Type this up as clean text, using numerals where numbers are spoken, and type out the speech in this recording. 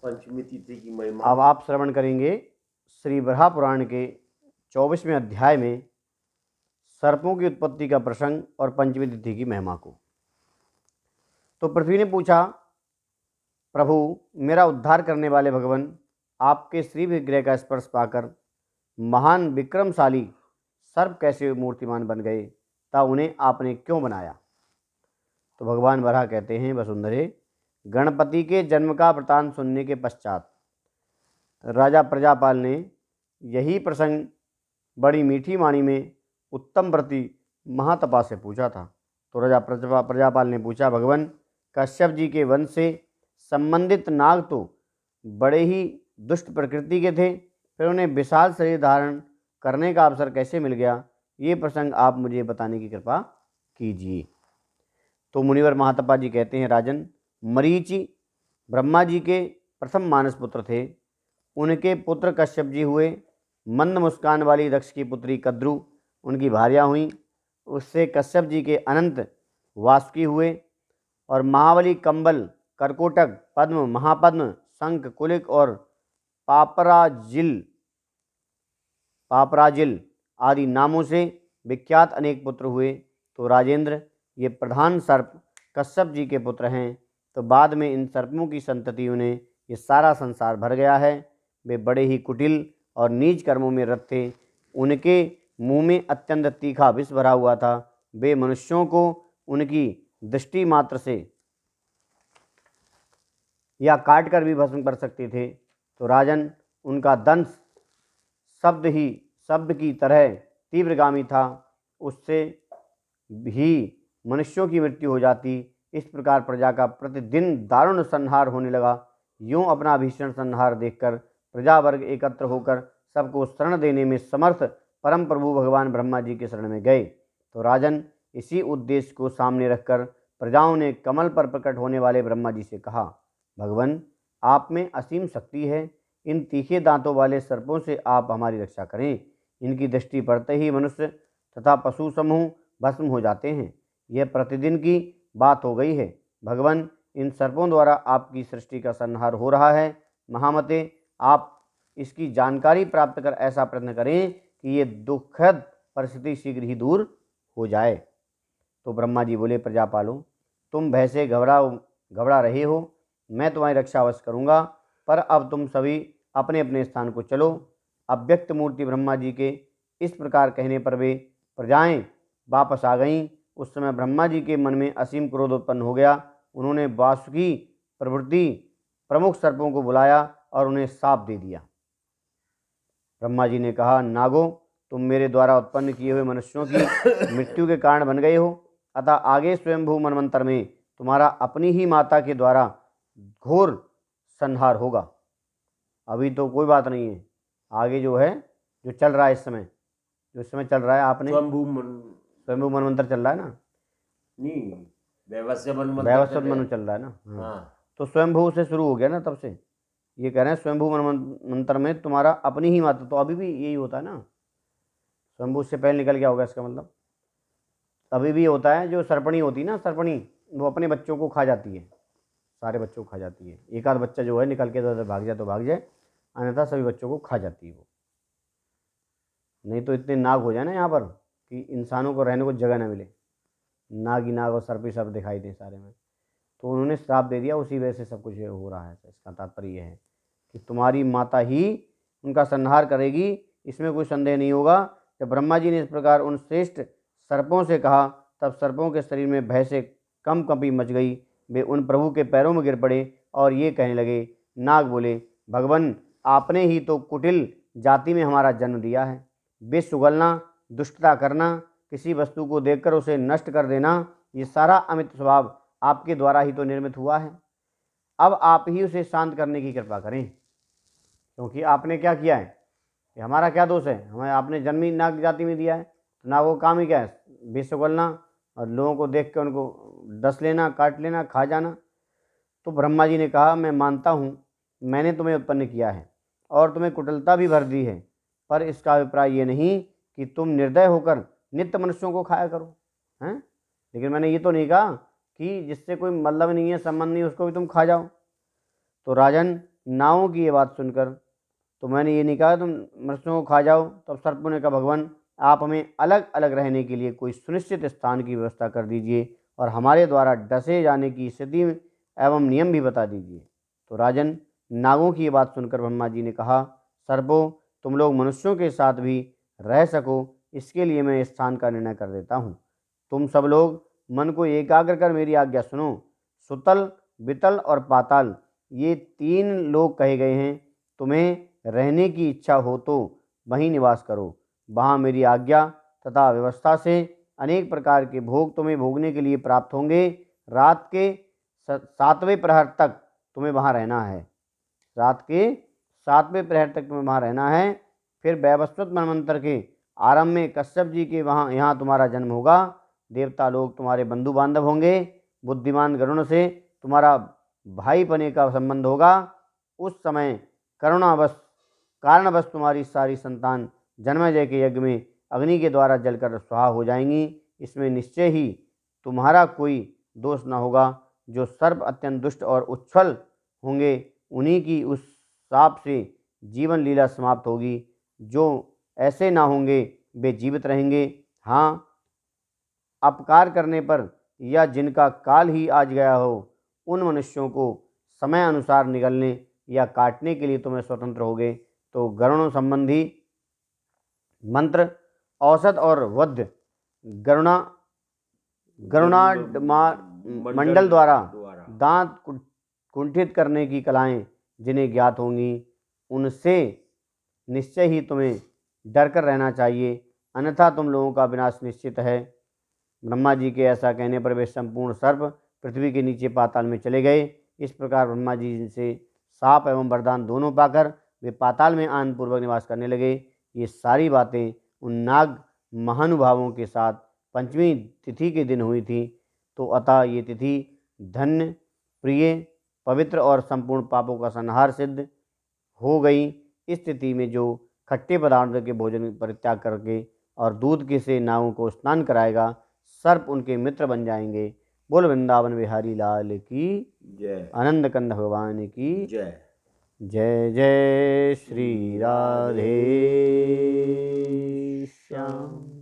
पंचमी तिथि की महिमा। अब आप श्रवण करेंगे श्री बराह पुराण के 24वें अध्याय में सर्पों की उत्पत्ति का प्रसंग और पंचमी तिथि की महिमा को। तो पृथ्वी ने पूछा, प्रभु, मेरा उद्धार करने वाले भगवान, आपके श्री विग्रह का स्पर्श पाकर महान विक्रमशाली सर्प कैसे मूर्तिमान बन गए, तब उन्हें आपने क्यों बनाया। तो भगवान बराह कहते हैं, वसुंधरे, गणपति के जन्म का वृतांत सुनने के पश्चात राजा प्रजापाल ने यही प्रसंग बड़ी मीठी वाणी में उत्तम व्रती महातपा से पूछा था। तो राजा प्रजापाल ने पूछा, भगवान, कश्यप जी के वंश से संबंधित नाग तो बड़े ही दुष्ट प्रकृति के थे, फिर उन्हें विशाल शरीर धारण करने का अवसर कैसे मिल गया, ये प्रसंग आप मुझे बताने की कृपा कीजिए। तो मुनिवर महातपा जी कहते हैं, राजन, मरीचि ब्रह्मा जी के प्रथम मानस पुत्र थे। उनके पुत्र कश्यप जी हुए। मंद मुस्कान वाली दक्ष की पुत्री कद्रु उनकी भार्या हुई। उससे कश्यप जी के अनंत वासुकी हुए और महाबली कंबल, करकोटक, पद्म, महापद्म, शंख, कुलिक और पापराजिल आदि नामों से विख्यात अनेक पुत्र हुए। तो राजेंद्र, ये प्रधान सर्प कश्यप जी के पुत्र हैं। तो बाद में इन सर्पों की संततियों ने ये सारा संसार भर गया है। वे बड़े ही कुटिल और नीच कर्मों में रत थे। उनके मुंह में अत्यंत तीखा विष भरा हुआ था। वे मनुष्यों को उनकी दृष्टि मात्र से या काट कर भी भस्म कर सकते थे। तो राजन, उनका दंश शब्द की तरह तीव्रगामी था। उससे भी मनुष्यों की मृत्यु हो जाती। इस प्रकार प्रजा का प्रतिदिन दारुण संहार होने लगा। यूं अपना भीषण संहार देखकर प्रजा वर्ग एकत्र होकर सबको शरण देने में समर्थ परम प्रभु भगवान ब्रह्मा जी के शरण में गए। तो राजन, इसी उद्देश्य को सामने रखकर प्रजाओं ने कमल पर प्रकट होने वाले ब्रह्मा जी से कहा, भगवान, आप में असीम शक्ति है। इन तीखे दांतों वाले सर्पों से आप हमारी रक्षा करें। इनकी दृष्टि पड़ते ही मनुष्य तथा पशु समूह भस्म हो जाते हैं। यह प्रतिदिन की बात हो गई है। भगवान, इन सर्पों द्वारा आपकी सृष्टि का संहार हो रहा है। महामते, आप इसकी जानकारी प्राप्त कर ऐसा प्रयत्न करें कि ये दुखद परिस्थिति शीघ्र ही दूर हो जाए। तो ब्रह्मा जी बोले, प्रजापालों, तुम भय से घबरा रहे हो। मैं तुम्हारी रक्षा अवश्य करूँगा, पर अब तुम सभी अपने अपने स्थान को चलो। अव्यक्त मूर्ति ब्रह्मा जी के इस प्रकार कहने पर वे प्रजाएं वापस आ गईं। उस समय ब्रह्मा जी के मन में असीम क्रोध उत्पन्न हो गया। उन्होंने वासुकी प्रवृत्ति प्रमुख सर्पों को बुलाया और उन्हें शाप दे दिया। ब्रह्मा जी ने कहा, नागो, तुम मेरे द्वारा उत्पन्न किए हुए मनुष्यों की मृत्यु के कारण बन गए हो। अतः आगे स्वयंभू मनवंतर में तुम्हारा अपनी ही माता के द्वारा घोर संहार होगा। अभी तो कोई बात नहीं है, आगे जो है, जो चल रहा है इस समय, जो समय चल रहा है, आपने स्वयंभू मनवंतर चल रहा है ना? नहीं, वैवस्वत मनु चल रहा है ना। हाँ। तो स्वयंभू से शुरू हो गया ना, तब से ये कह रहे हैं स्वयंभू मनवंतर में तुम्हारा अपनी ही माता। तो अभी भी यही होता है ना, स्वयंभू से पहले निकल गया होगा इसका मतलब। अभी भी होता है, जो सर्पणी होती है ना, सर्पणी, वो अपने बच्चों को खा जाती है, सारे बच्चों को खा जाती है। एक आध बच्चा जो है निकल के भाग जाए तो भाग जाए, अन्यथा सभी बच्चों को खा जाती है वो। नहीं तो इतने नाग हो जाए ना यहाँ पर कि इंसानों को रहने को जगह न मिले, नाग ही नाग और सर्प ही सर्प दिखाई दें सारे में। तो उन्होंने श्राप दे दिया, उसी वजह से सब कुछ हो रहा है। इसका तात्पर्य यह है कि तुम्हारी माता ही उनका संहार करेगी, इसमें कोई संदेह नहीं होगा। जब ब्रह्मा जी ने इस प्रकार उन श्रेष्ठ सर्पों से कहा, तब सर्पों के शरीर में भय से कंपी मच गई। वे उन प्रभु के पैरों में गिर पड़े और ये कहने लगे। नाग बोले, भगवान, आपने ही तो कुटिल जाति में हमारा जन्म दिया है। विष उगलना, दुष्टता करना, किसी वस्तु को देखकर उसे नष्ट कर देना, ये सारा अमित स्वभाव आपके द्वारा ही तो निर्मित हुआ है। अब आप ही उसे शांत करने की कृपा करें, क्योंकि आपने क्या किया है, ये हमारा क्या दोष है? हमें आपने जन्म ही नाग जाति में दिया है, तो नाग को काम ही क्या है? विष उगलना और लोगों को देख के उनको डस लेना, काट लेना, खा जाना। तो ब्रह्मा जी ने कहा, मैं मानता हूँ मैंने तुम्हें उत्पन्न किया है और तुम्हें कुटिलता भी भर दी है, पर इसका अभिप्राय ये नहीं कि तुम निर्दय होकर नित्य मनुष्यों को खाया करो, हैं? लेकिन मैंने ये तो नहीं कहा कि जिससे कोई मतलब नहीं है, संबंध नहीं, उसको भी तुम खा जाओ। तो राजन, नावों की ये बात सुनकर, तो मैंने ये नहीं कहा तुम मनुष्यों को खा जाओ। तब सर्पों ने कहा, भगवान आप हमें अलग अलग रहने के लिए कोई सुनिश्चित स्थान की व्यवस्था कर दीजिए और हमारे द्वारा डसे जाने की स्थिति एवं नियम भी बता दीजिए। तो राजन, नागों की ये बात सुनकर ब्रह्मा जी ने कहा, सर्पों तुम लोग मनुष्यों के साथ भी रह सको, इसके लिए मैं स्थान का निर्णय कर देता हूँ। तुम सब लोग मन को एकाग्र कर मेरी आज्ञा सुनो। सुतल, वितल और पाताल ये 3 लोग कहे गए हैं। तुम्हें रहने की इच्छा हो तो वहीं निवास करो। वहाँ मेरी आज्ञा तथा व्यवस्था से अनेक प्रकार के भोग तुम्हें भोगने के लिए प्राप्त होंगे। रात के 7वें प्रहर तक तुम्हें वहाँ रहना है। रात के 7वें प्रहर तक तुम्हें वहाँ रहना है। फिर वैवस्वत मनवंतर के आरंभ में कश्यप जी के यहाँ तुम्हारा जन्म होगा। देवता लोग तुम्हारे बंधु बांधव होंगे। बुद्धिमान गरुण से तुम्हारा भाई बने का संबंध होगा। उस समय कारणवश तुम्हारी सारी संतान जन्मेजय के यज्ञ में अग्नि के द्वारा जलकर स्वाहा हो जाएंगी। इसमें निश्चय ही तुम्हारा कोई दोष न होगा। जो सर्प अत्यंत दुष्ट और उच्छल होंगे उन्हीं की उस शाप से जीवन लीला समाप्त होगी। जो ऐसे ना होंगे वे जीवित रहेंगे। हाँ, अपकार करने पर या जिनका काल ही आज गया हो उन मनुष्यों को समय अनुसार निगलने या काटने के लिए तुम्हें स्वतंत्र होगे। तो गरुण संबंधी मंत्र औसत और वध मंडल द्वारा दांत कुंठित करने की कलाएं जिन्हें ज्ञात होंगी उनसे निश्चय ही तुम्हें डर कर रहना चाहिए, अन्यथा तुम लोगों का विनाश निश्चित है। ब्रह्मा जी के ऐसा कहने पर वे संपूर्ण सर्प पृथ्वी के नीचे पाताल में चले गए। इस प्रकार ब्रह्मा जी से शाप एवं वरदान दोनों पाकर वे पाताल में आनंद पूर्वक निवास करने लगे। ये सारी बातें उन नाग महानुभावों के साथ पंचमी तिथि के दिन हुई थी। तो अतः ये तिथि धन्य, प्रिय, पवित्र और संपूर्ण पापों का संहार सिद्ध हो गई। इस तिथि में जो खट्टे पदार्थों के भोजन परित्याग करके और दूध के से नावों को स्नान कराएगा, सर्प उनके मित्र बन जाएंगे। बोल वृंदावन बिहारी लाल की जय। आनंद कंद भगवान की जय। जय जय श्री राधे श्याम।